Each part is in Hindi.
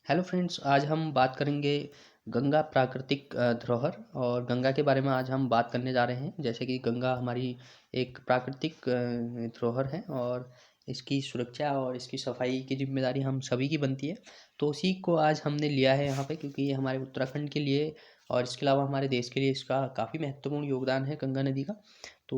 हेलो फ्रेंड्स, आज हम बात करेंगे गंगा प्राकृतिक धरोहर। और गंगा के बारे में आज हम बात करने जा रहे हैं। जैसे कि गंगा हमारी एक प्राकृतिक धरोहर है और इसकी सुरक्षा और इसकी सफाई की जिम्मेदारी हम सभी की बनती है। तो उसी को आज हमने लिया है यहाँ पे, क्योंकि ये हमारे उत्तराखंड के लिए और इसके अलावा हमारे देश के लिए इसका काफ़ी महत्वपूर्ण योगदान है गंगा नदी का। तो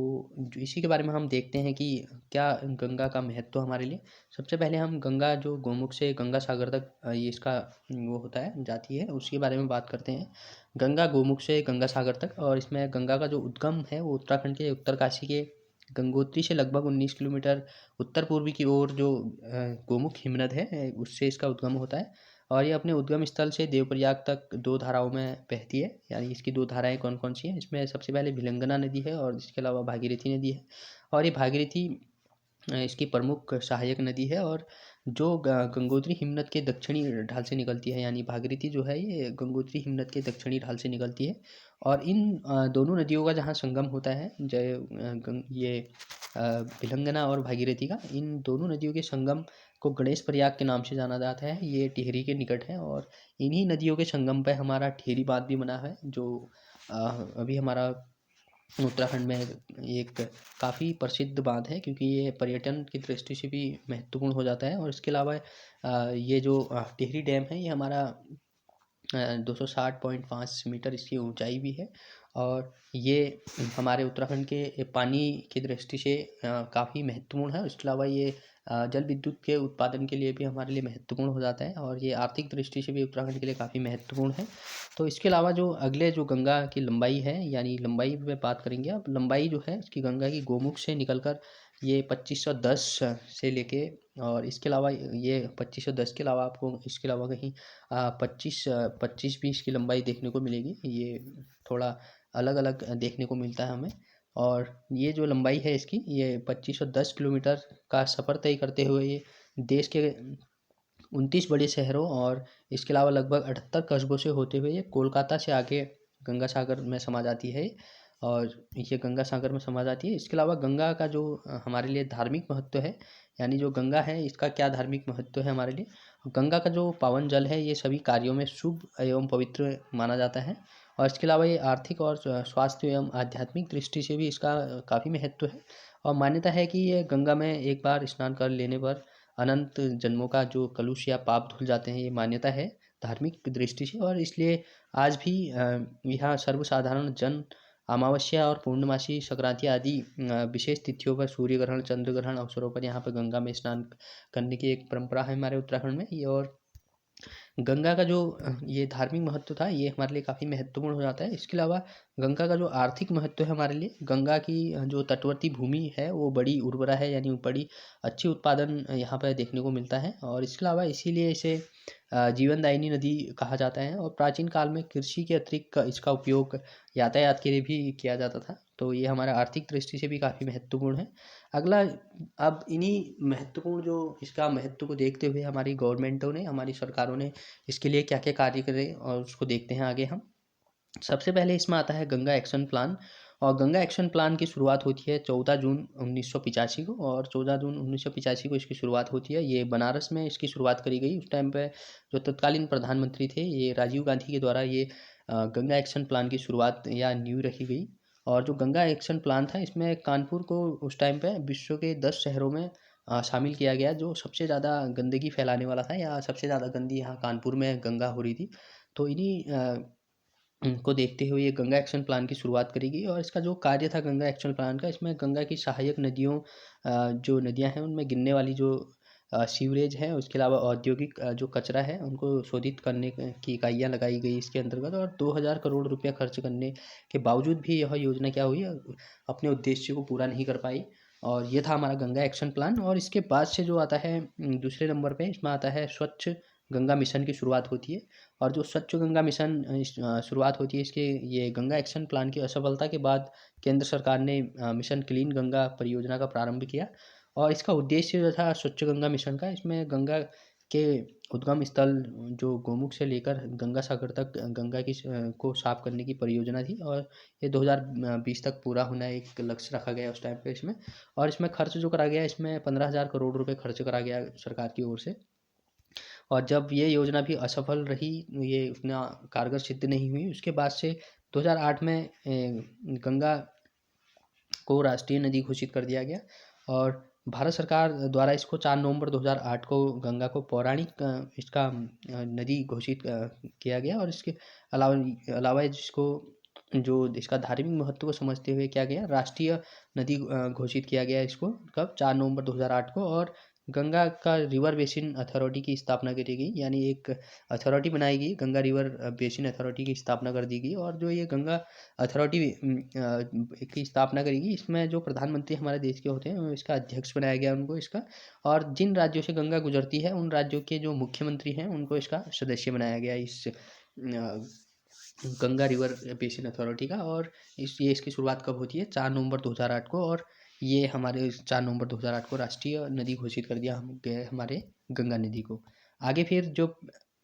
इसी के बारे में हम देखते हैं कि क्या गंगा का महत्व हमारे लिए। सबसे पहले हम गंगा जो गोमुख से गंगा सागर तक ये इसका वो होता है, जाती है, उसके बारे में बात करते हैं। गंगा गोमुख से गंगा सागर तक, और इसमें गंगा का जो उद्गम है वो उत्तराखंड के उत्तरकाशी के गंगोत्री से लगभग 19 किलोमीटर उत्तर पूर्वी की ओर जो गोमुख हिमनद है उससे इसका उद्गम होता है। और ये अपने उद्गम स्थल से देवप्रयाग तक दो धाराओं में बहती है। यानी इसकी दो धाराएं कौन कौन सी हैं, इसमें सबसे पहले भिलंगना नदी है और इसके अलावा भागीरथी नदी है। और ये भागीरथी इसकी प्रमुख सहायक नदी है, और जो गंगोत्री हिमनद के दक्षिणी ढाल से निकलती है। यानी भागीरथी जो है ये गंगोत्री हिमनद के दक्षिणी ढाल से निकलती है। और इन दोनों नदियों का जहाँ संगम होता है, ये भिलंगना और भागीरथी का, इन दोनों नदियों के संगम को गणेश प्रयाग के नाम से जाना जाता है। ये टिहरी के निकट है, और इन्हीं नदियों के संगम पर हमारा टिहरी बांध भी बना है, जो अभी हमारा उत्तराखंड में एक काफ़ी प्रसिद्ध बांध है, क्योंकि ये पर्यटन की दृष्टि से भी महत्वपूर्ण हो जाता है। और इसके अलावा ये जो टिहरी डैम है ये हमारा 260.5 मीटर इसकी ऊंचाई भी है। और ये हमारे उत्तराखंड के पानी की दृष्टि से काफ़ी महत्वपूर्ण है। इसके अलावा ये जल विद्युत के उत्पादन के लिए भी हमारे लिए महत्वपूर्ण हो जाता है, और ये आर्थिक दृष्टि से भी उत्तराखंड के लिए काफ़ी महत्वपूर्ण है। तो इसके अलावा जो अगले जो गंगा की लंबाई है, यानी लंबाई पे बात करेंगे। अब लंबाई जो है इसकी गंगा की गोमुख से निकलकर ये 2510 से लेके, और इसके अलावा ये 2510 के अलावा आपको इसके अलावा कहीं 25-20 की लंबाई देखने को मिलेगी। ये थोड़ा अलग अलग देखने को मिलता है हमें। और ये जो लंबाई है इसकी, ये 2510 किलोमीटर का सफ़र तय करते हुए ये देश के 29 बड़े शहरों और इसके अलावा लगभग 78 कस्बों से होते हुए ये कोलकाता से आगे गंगा सागर में समा जाती है। और ये गंगा सागर में समा जाती है। इसके अलावा गंगा का जो हमारे लिए धार्मिक महत्व है, यानी जो गंगा है इसका क्या धार्मिक महत्व है हमारे लिए। गंगा का जो पावन जल है ये सभी कार्यों में शुभ एवं पवित्र माना जाता है। और इसके अलावा ये आर्थिक और स्वास्थ्य एवं आध्यात्मिक दृष्टि से भी इसका काफ़ी महत्व है। और मान्यता है कि ये गंगा में एक बार स्नान कर लेने पर अनंत जन्मों का जो कलुष या पाप धुल जाते हैं, ये मान्यता है धार्मिक दृष्टि से। और इसलिए आज भी यहाँ सर्वसाधारण जन अमावस्या और पूर्णमासी संक्रांति आदि विशेष तिथियों पर सूर्य ग्रहण चंद्र ग्रहण अवसरों पर यहाँ पर गंगा में स्नान करने की एक परंपरा है हमारे उत्तराखंड में। ये और गंगा का जो ये धार्मिक महत्व था ये हमारे लिए काफ़ी महत्वपूर्ण हो जाता है। इसके अलावा गंगा का जो आर्थिक महत्व है हमारे लिए, गंगा की जो तटवर्ती भूमि है वो बड़ी उर्वरा है, यानी बड़ी अच्छी उत्पादन यहाँ पर देखने को मिलता है। और इसके अलावा इसीलिए इसे जीवनदायिनी नदी कहा जाता है। और प्राचीन काल में कृषि के अतिरिक्त इसका उपयोग यातायात के लिए भी किया जाता था। तो ये हमारा आर्थिक दृष्टि से भी काफ़ी महत्वपूर्ण है। अगला, अब इन्हीं महत्वपूर्ण जो इसका महत्व को देखते हुए हमारी गवर्नमेंटों ने, हमारी सरकारों ने इसके लिए क्या क्या कार्य करे और उसको देखते हैं आगे हम। सबसे पहले इसमें आता है गंगा एक्शन प्लान। और गंगा एक्शन प्लान की शुरुआत होती है 14 जून 1985 को, और 14 जून 1985 को इसकी शुरुआत होती है। ये बनारस में इसकी शुरुआत करी गई। उस टाइम पे जो तत्कालीन प्रधानमंत्री थे ये राजीव गांधी के द्वारा ये गंगा एक्शन प्लान की शुरुआत या नींव रखी गई। और जो गंगा एक्शन प्लान था इसमें कानपुर को उस टाइम पे विश्व के 10 शहरों में शामिल किया गया, जो सबसे ज़्यादा गंदगी फैलाने वाला था, या सबसे ज़्यादा गंदी यहाँ कानपुर में गंगा हो रही थी। तो इन्हीं को देखते हुए ये गंगा एक्शन प्लान की शुरुआत करी गई। और इसका जो कार्य था गंगा एक्शन प्लान का, इसमें गंगा की सहायक नदियों जो नदियां हैं उनमें गिरने वाली जो सीवरेज है, उसके अलावा औद्योगिक जो कचरा है उनको शोधित करने की इकाइयाँ लगाई गई इसके अंतर्गत। और 2000 करोड़ रुपया खर्च करने के बावजूद भी यह योजना क्या हुई, अपने उद्देश्य को पूरा नहीं कर पाई। और ये था हमारा गंगा एक्शन प्लान। और इसके बाद से जो आता है दूसरे नंबर पे, इसमें आता है स्वच्छ गंगा मिशन की शुरुआत होती है। और जो स्वच्छ गंगा मिशन शुरुआत होती है इसके, ये गंगा एक्शन प्लान की असफलता के बाद केंद्र सरकार ने मिशन क्लीन गंगा परियोजना का प्रारंभ किया। और इसका उद्देश्य जो था स्वच्छ गंगा मिशन का, इसमें गंगा के उद्गम स्थल जो गोमुख से लेकर गंगा सागर तक गंगा की को साफ करने की परियोजना थी। और ये 2020 तक पूरा होना एक लक्ष्य रखा गया उस टाइम पे इसमें। और इसमें खर्च जो करा गया, इसमें 15,000 करोड़ रुपए खर्च करा गया सरकार की ओर से। और जब ये योजना भी असफल रही, ये उतना कारगर सिद्ध नहीं हुई, उसके बाद से 2008 में गंगा को राष्ट्रीय नदी घोषित कर दिया गया। और भारत सरकार द्वारा इसको 4 नवंबर 2008 को गंगा को पौराणिक इसका नदी घोषित किया गया। और इसके अलावा जिसको जो इसका धार्मिक महत्व को समझते हुए क्या गया, राष्ट्रीय नदी घोषित किया गया इसको कब, 4 नवंबर 2008 को। और गंगा का रिवर बेसिन अथॉरिटी की स्थापना करी गई, यानी एक अथॉरिटी बनाई गई, गंगा रिवर बेसिन अथॉरिटी की स्थापना कर दी गई। और जो ये गंगा अथॉरिटी की स्थापना करी गई, इसमें जो प्रधानमंत्री हमारे देश के होते हैं इसका अध्यक्ष बनाया गया उनको इसका। और जिन राज्यों से गंगा गुजरती है उन राज्यों के जो मुख्यमंत्री हैं उनको इसका सदस्य बनाया गया इस गंगा रिवर बेसिन अथॉरिटी का। और इसकी शुरुआत कब होती है, 4 नवंबर 2008 को। और ये हमारे 4 नवंबर 2008 को राष्ट्रीय नदी घोषित कर दिया हम गए हमारे गंगा नदी को। आगे फिर जो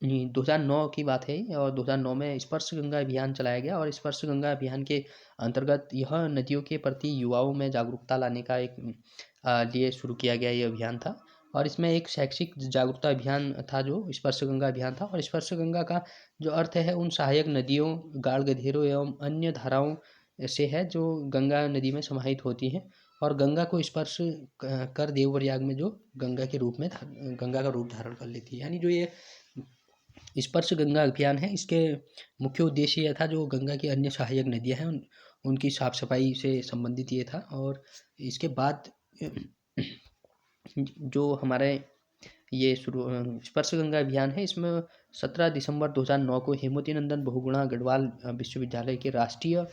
2009 की बात है, और 2009 में स्पर्श गंगा अभियान चलाया गया। और स्पर्श गंगा अभियान के अंतर्गत यह नदियों के प्रति युवाओं में जागरूकता लाने का एक लिए शुरू किया गया ये अभियान था। और इसमें एक शैक्षिक जागरूकता अभियान था जो स्पर्श गंगा अभियान था। और स्पर्श गंगा का जो अर्थ है उन सहायक नदियों, गाढ़ गधेरों एवं अन्य धाराओं से है जो गंगा नदी में समाहित होती हैं और गंगा को स्पर्श कर देवप्रयाग में जो गंगा के रूप में गंगा का रूप धारण कर लेती है। यानी जो ये स्पर्श गंगा अभियान है, इसके मुख्य उद्देश्य यह था जो गंगा की अन्य सहायक नदियां हैं उनकी साफ सफाई से संबंधित ये था। और इसके बाद जो हमारे ये शुरू स्पर्श गंगा अभियान है, इसमें 17 दिसंबर 2009 को हेमवती नंदन बहुगुणा गढ़वाल विश्वविद्यालय के राष्ट्रीय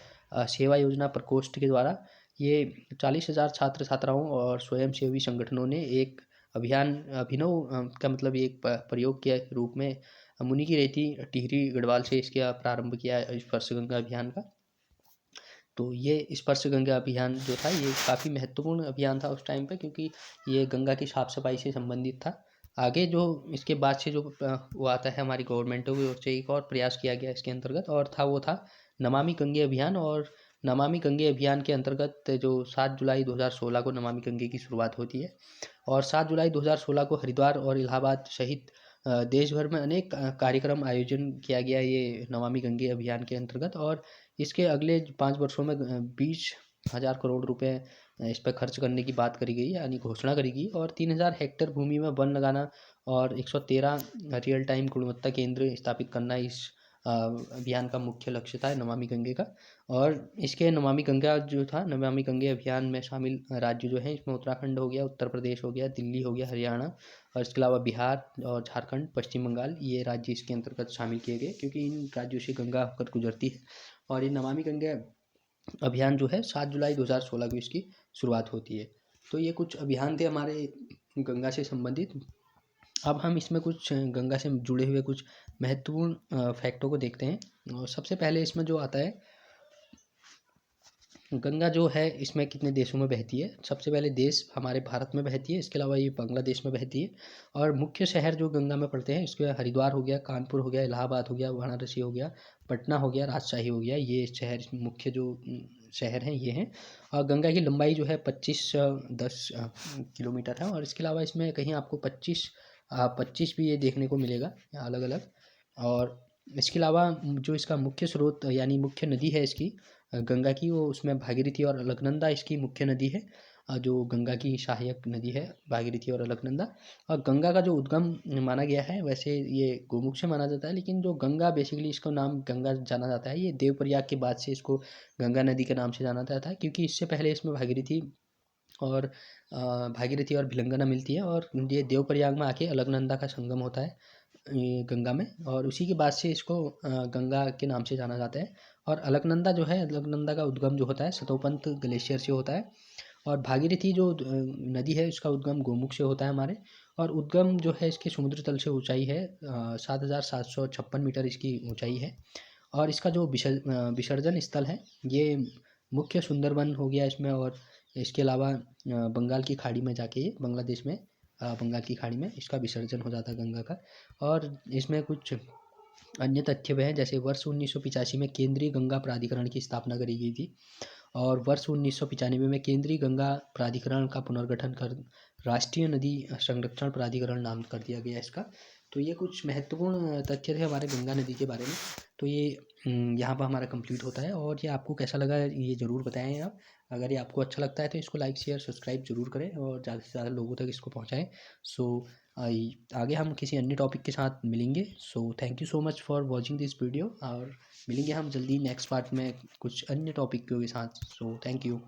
सेवा योजना प्रकोष्ठ के द्वारा ये 40,000 छात्र छात्राओं और स्वयंसेवी संगठनों ने एक अभिनव का मतलब एक प्रयोग के रूप में मुनि की रेती टिहरी गढ़वाल से इसका प्रारंभ किया स्पर्श गंगा अभियान का। तो ये स्पर्श गंगा अभियान जो था ये काफ़ी महत्वपूर्ण अभियान था उस टाइम पे, क्योंकि ये गंगा की साफ सफाई से संबंधित था। आगे जो इसके बाद से जो वो आता है हमारी गवर्नमेंटों की ओर से एक और प्रयास किया गया इसके अंतर्गत, और वो था नमामि गंगे अभियान। और नमामि गंगे अभियान के अंतर्गत जो 7 जुलाई 2016 को नमामि गंगे की शुरुआत होती है। और 7 जुलाई 2016 को हरिद्वार और इलाहाबाद सहित देश भर में अनेक कार्यक्रम आयोजन किया गया ये नमामि गंगे अभियान के अंतर्गत। और इसके अगले 5 वर्षों में 20,000 करोड़ रुपए इस पर खर्च करने की बात करी गई, यानी घोषणा करी गई। और 3,000 हेक्टेयर भूमि में वन लगाना और 113 रियल टाइम गुणवत्ता केंद्र स्थापित करना इस अभियान का मुख्य लक्ष्य था नमामि गंगे का। और इसके नमामि गंगा जो था, नमामि गंगे अभियान में शामिल राज्य जो हैं इसमें उत्तराखंड हो गया, उत्तर प्रदेश हो गया, दिल्ली हो गया, हरियाणा, और इसके अलावा बिहार और झारखंड, पश्चिम बंगाल, ये राज्य इसके अंतर्गत शामिल किए गए क्योंकि इन राज्यों से गंगा होकर गुजरती है। और ये नमामि गंगा अभियान जो है 7 जुलाई 2016 को इसकी शुरुआत होती है। तो ये कुछ अभियान थे हमारे गंगा से संबंधित। अब हम इसमें कुछ गंगा से जुड़े हुए कुछ महत्वपूर्ण फैक्टों को देखते हैं। और सबसे पहले इसमें जो आता है गंगा जो है इसमें कितने देशों में बहती है। सबसे पहले देश हमारे भारत में बहती है, इसके अलावा ये बांग्लादेश में बहती है। और मुख्य शहर जो गंगा में पड़ते हैं इसके हरिद्वार हो गया, कानपुर हो गया, इलाहाबाद हो गया, वाराणसी हो गया, पटना हो गया, राजशाही हो गया, ये शहर मुख्य जो शहर हैं ये हैं। और गंगा की लंबाई जो है 2510 किलोमीटर है। और इसके अलावा इसमें कहीं आपको 25 भी ये देखने को मिलेगा अलग अलग। और इसके अलावा जो इसका मुख्य स्रोत यानी मुख्य नदी है इसकी गंगा की, वो उसमें भागीरथी और अलकनंदा इसकी मुख्य नदी है। जो गंगा की सहायक नदी है भागीरथी और अलकनंदा। और गंगा का जो उद्गम माना गया है, वैसे ये गोमुख से माना जाता है, लेकिन जो गंगा बेसिकली इसका नाम गंगा जाना जाता है, ये देवप्रयाग के बाद से इसको गंगा नदी के नाम से जाना जाता है, क्योंकि इससे पहले इसमें भागीरथी और भिलंगना मिलती है। और ये देवप्रयाग में आके अलकनंदा का संगम होता है ये गंगा में, और उसी के बाद से इसको गंगा के नाम से जाना जाता है। और अलकनंदा जो है, अलकनंदा का उद्गम जो होता है सतोपंथ ग्लेशियर से होता है। और भागीरथी जो नदी है उसका उद्गम गोमुख से होता है हमारे। और उद्गम जो है इसके समुद्र तल से ऊंचाई है 7,756 मीटर इसकी ऊंचाई है। और इसका जो विसर्जन स्थल है ये मुख्य सुंदरबन हो गया इसमें। और इसके अलावा बंगाल की खाड़ी में जाके ये बांग्लादेश में बंगाल की खाड़ी में इसका विसर्जन हो जाता है गंगा का। और इसमें कुछ अन्य तथ्य भी हैं, जैसे वर्ष 1985 में केंद्रीय गंगा प्राधिकरण की स्थापना करी गई थी। और वर्ष 1995 में केंद्रीय गंगा प्राधिकरण का पुनर्गठन कर राष्ट्रीय नदी संरक्षण प्राधिकरण नाम कर दिया गया इसका। तो ये कुछ महत्वपूर्ण तथ्य थे हमारे गंगा नदी के बारे में। तो ये यहाँ पर हमारा कंप्लीट होता है। और ये आपको कैसा लगा ये ज़रूर बताएं आप। अगर ये आपको अच्छा लगता है तो इसको लाइक शेयर सब्सक्राइब ज़रूर करें और ज़्यादा से ज़्यादा लोगों तक इसको पहुँचाएं। सो आगे हम किसी अन्य टॉपिक के साथ मिलेंगे। So thank you so much for watching this video. और मिलेंगे हम जल्दी नेक्स्ट पार्ट में कुछ अन्य टॉपिक के साथ। So thank you.